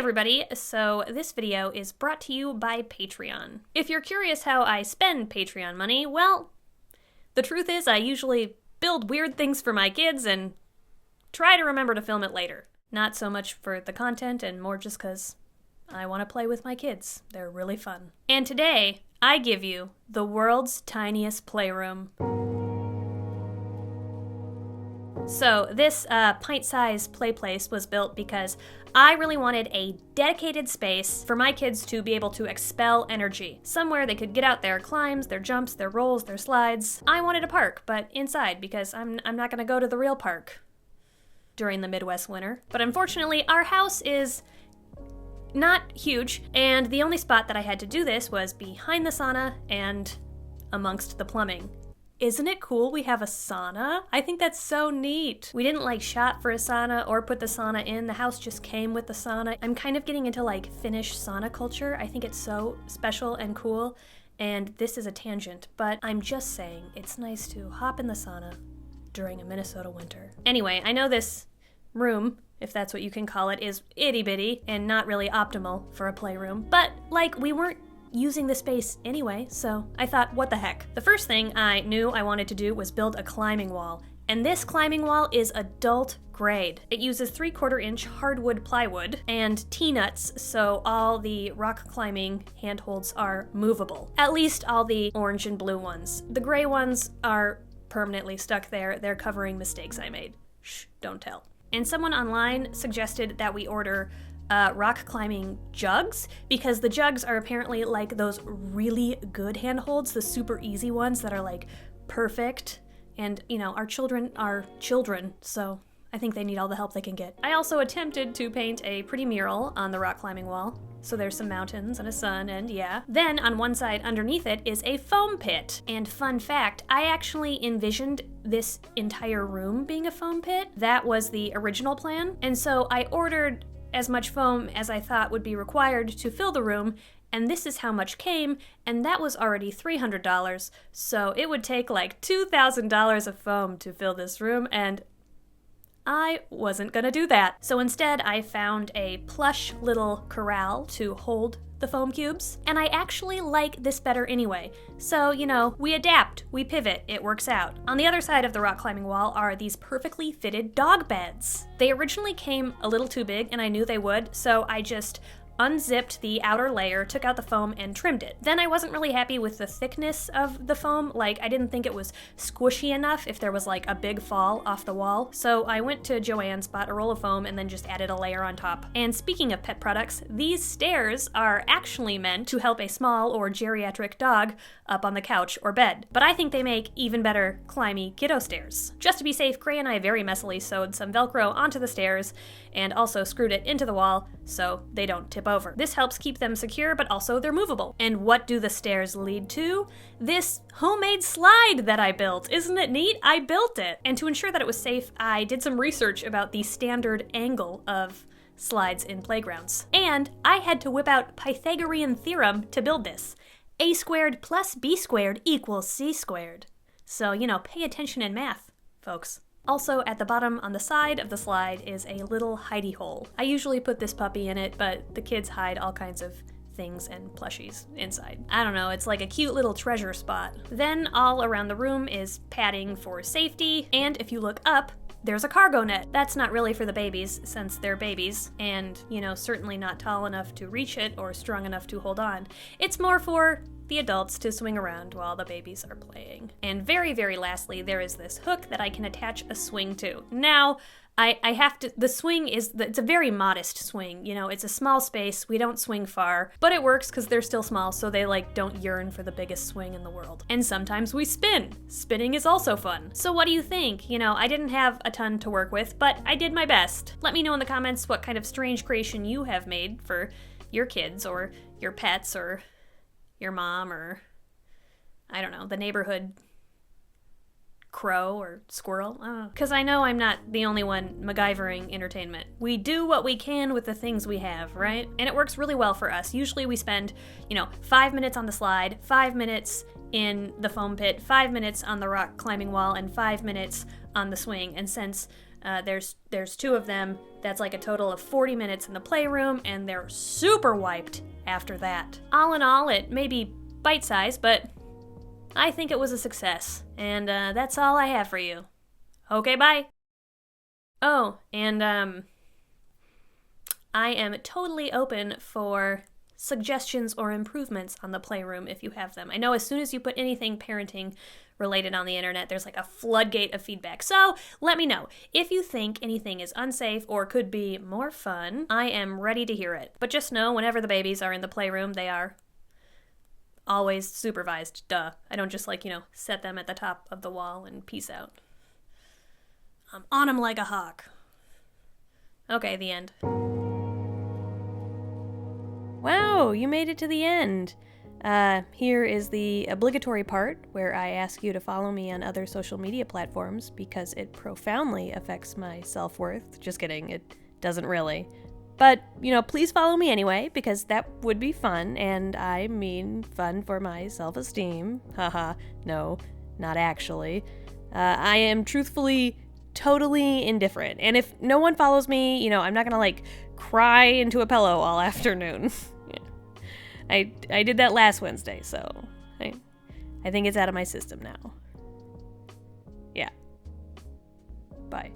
everybody, so this video is brought to you by Patreon. If you're curious how I spend Patreon money, well, the truth is I usually build weird things for my kids and try to remember to film it later. Not so much for the content and more just because I want to play with my kids. They're really fun. And today, I give you the world's tiniest playroom. So this pint-sized play place was built because I really wanted a dedicated space for my kids to be able to expel energy. Somewhere they could get out their climbs, their jumps, their rolls, their slides. I wanted a park, but inside because I'm not gonna go to the real park during the Midwest winter. But unfortunately, our house is not huge, and the only spot that I had to do this was behind the sauna and amongst the plumbing. Isn't it cool we have a sauna? I think that's so neat. We didn't shop for a sauna or put the sauna in. The house just came with the sauna. I'm kind of getting into Finnish sauna culture. I think it's so special and cool. And this is a tangent, but I'm just saying it's nice to hop in the sauna during a Minnesota winter. Anyway, I know this room, if that's what you can call it, is itty bitty and not really optimal for a playroom. But we weren't using the space anyway, so I thought, what the heck? The first thing I knew I wanted to do was build a climbing wall. And this climbing wall is adult grade. It uses 3/4 inch hardwood plywood and T-nuts, so all the rock climbing handholds are movable. At least all the orange and blue ones. The gray ones are permanently stuck there. They're covering mistakes I made. Shh, don't tell. And someone online suggested that we order rock climbing jugs, because the jugs are apparently those really good handholds, the super easy ones that are perfect. And, our children are children, so I think they need all the help they can get. I also attempted to paint a pretty mural on the rock climbing wall. So there's some mountains and a sun and yeah. Then on one side underneath it is a foam pit. And fun fact, I actually envisioned this entire room being a foam pit. That was the original plan. And so I ordered as much foam as I thought would be required to fill the room, and this is how much came, and that was already $300, so it would take $2,000 of foam to fill this room, and I wasn't gonna do that. So instead, I found a plush little corral to hold the foam cubes, and I actually like this better anyway. So, we adapt, we pivot, it works out. On the other side of the rock climbing wall are these perfectly fitted dog beds. They originally came a little too big, and I knew they would, so I just unzipped the outer layer, took out the foam, and trimmed it. Then I wasn't really happy with the thickness of the foam. I didn't think it was squishy enough if there was a big fall off the wall. So I went to Joann's, bought a roll of foam, and then just added a layer on top. And speaking of pet products, these stairs are actually meant to help a small or geriatric dog up on the couch or bed. But I think they make even better climby kiddo stairs. Just to be safe, Gray and I very messily sewed some Velcro onto the stairs and also screwed it into the wall so they don't tip over. This helps keep them secure, but also they're movable. And what do the stairs lead to? This homemade slide that I built. Isn't it neat? I built it. And to ensure that it was safe, I did some research about the standard angle of slides in playgrounds. And I had to whip out Pythagorean theorem to build this. A squared plus B squared equals C squared. So, pay attention in math, folks. Also, at the bottom on the side of the slide is a little hidey hole. I usually put this puppy in it, but the kids hide all kinds of things and plushies inside. I don't know, it's like a cute little treasure spot. Then all around the room is padding for safety, and if you look up, there's a cargo net. That's not really for the babies, since they're babies, and, certainly not tall enough to reach it or strong enough to hold on. It's more for the adults to swing around while the babies are playing. And very, very lastly, there is this hook that I can attach a swing to. Now, I have to, the swing it's a very modest swing, it's a small space, we don't swing far, but it works because they're still small, so they don't yearn for the biggest swing in the world. And sometimes we spin. Spinning is also fun. So what do you think? I didn't have a ton to work with, but I did my best. Let me know in the comments what kind of strange creation you have made for your kids, or your pets, or your mom, or I don't know, the neighborhood crow or squirrel. Because I know I'm not the only one MacGyvering entertainment. We do what we can with the things we have, right? And it works really well for us. Usually we spend, 5 minutes on the slide, 5 minutes in the foam pit, 5 minutes on the rock climbing wall, and 5 minutes on the swing. And since There's 2 of them. That's like a total of 40 minutes in the playroom, and they're super wiped after that. All in all, it may be bite-sized, but I think it was a success. And that's all I have for you. Okay, bye. Oh, and I am totally open for suggestions or improvements on the playroom if you have them. I know as soon as you put anything parenting related on the internet, there's like a floodgate of feedback. So let me know. If you think anything is unsafe or could be more fun, I am ready to hear it. But just know whenever the babies are in the playroom, they are always supervised. Duh. I don't just set them at the top of the wall and peace out. I'm on them like a hawk. Okay, the end. Wow, you made it to the end. Here is the obligatory part where I ask you to follow me on other social media platforms because it profoundly affects my self-worth. Just kidding, it doesn't really. But, please follow me anyway because that would be fun, and I mean fun for my self-esteem. Haha, no, not actually. I am truthfully totally indifferent, and if no one follows me, I'm not gonna cry into a pillow all afternoon. Yeah. I did that last Wednesday, so I think it's out of my system now. Yeah. Bye.